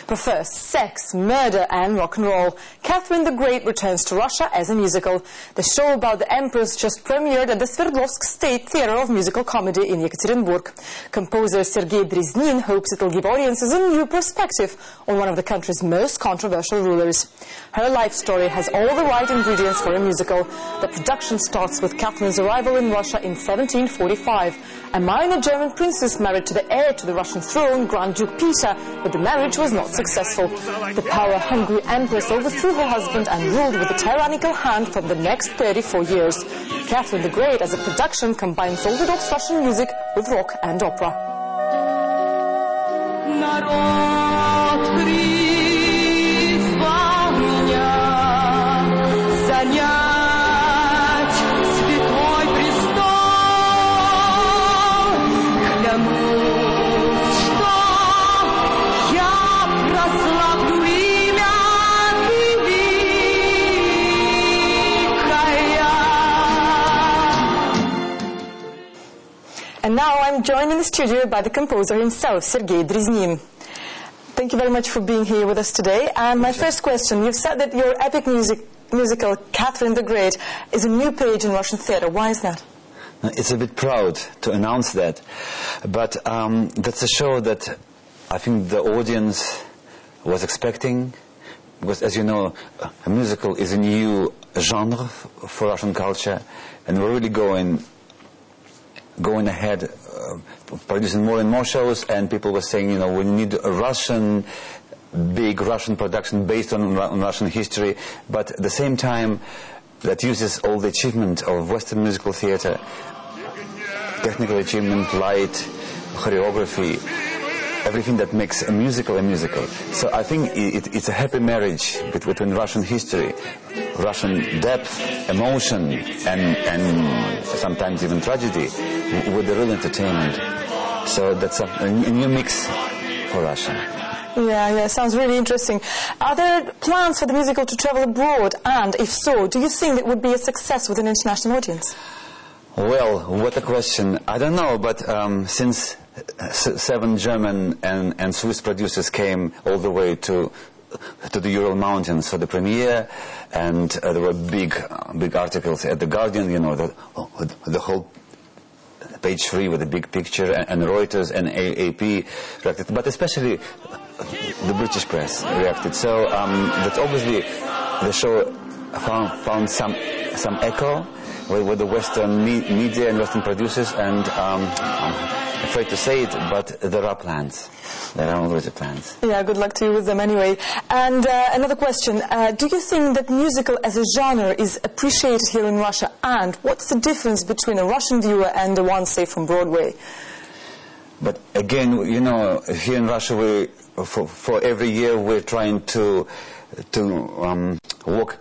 But first, sex, murder and rock and roll. Catherine the Great returns to Russia as a musical. The show about the Empress just premiered at the Sverdlovsk State Theatre of Musical Comedy in Yekaterinburg. Composer Sergei Dreznin hopes it will give audiences a new perspective on one of the country's most controversial rulers. Her life story has all the right ingredients for a musical. The production starts with Catherine's arrival in Russia in 1745. A minor German princess married to the heir to the Russian throne, Grand Duke Peter, but the marriage was not successful. The power-hungry empress overthrew her husband and ruled with a tyrannical hand for the next 34 years. Catherine the Great as a production combines Orthodox Russian music with rock and opera. And now I'm joined in the studio by the composer himself, Sergei Dreznin. Thank you very much for being here with us today. And my first question, you've said that your epic musical, Catherine the Great, is a new page in Russian theatre. Why is that? It's a bit proud to announce that. But that's a show that I think the audience was expecting. Because, as you know, a musical is a new genre for Russian culture. And we're really going ahead, producing more and more shows, and people were saying, you know, we need a big Russian production based on Russian history, but at the same time that uses all the achievement of Western musical theater, technical achievement, light, choreography, everything that makes a musical a musical. So I think it's a happy marriage between Russian history, Russian depth, emotion, and sometimes even tragedy, with the real entertainment. So that's a new mix for Russia. Yeah, sounds really interesting. Are there plans for the musical to travel abroad? And if so, do you think it would be a success with an international audience? Well, what a question. I don't know, but since 7 German and Swiss producers came all the way to the Ural Mountains for the premiere, and there were big articles at The Guardian, you know, the whole page 3 with a big picture, and Reuters and AP reacted, but especially the British press reacted. So that obviously the show found some echo with the Western media and Western producers, and I'm afraid to say it, but there are plans. There are always plans. Yeah, good luck to you with them anyway. And another question, do you think that musical as a genre is appreciated here in Russia? And what's the difference between a Russian viewer and the one, say, from Broadway? But again, you know, here in Russia, for every year we're trying to walk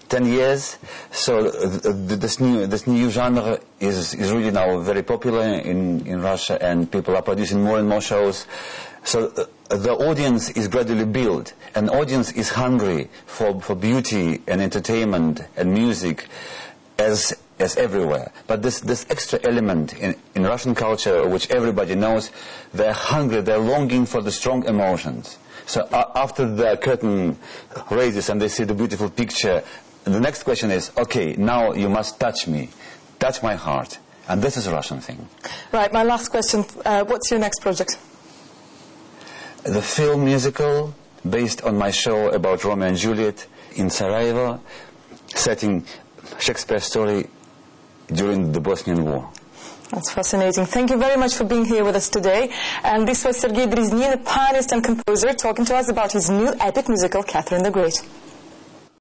10 years, so this new genre is really now very popular in Russia, and people are producing more and more shows. So the audience is gradually built, and audience is hungry for beauty and entertainment and music as everywhere. But this extra element in Russian culture, which everybody knows, they're hungry, they're longing for the strong emotions. So after the curtain raises and they see the beautiful picture, the next question is, okay, now you must touch me, touch my heart. And this is a Russian thing. Right, my last question. What's your next project? The film musical based on my show about Romeo and Juliet in Sarajevo, setting Shakespeare's story during the Bosnian War. That's fascinating. Thank you very much for being here with us today. And this was Sergei Dreznin, a pianist and composer, talking to us about his new epic musical, Catherine the Great.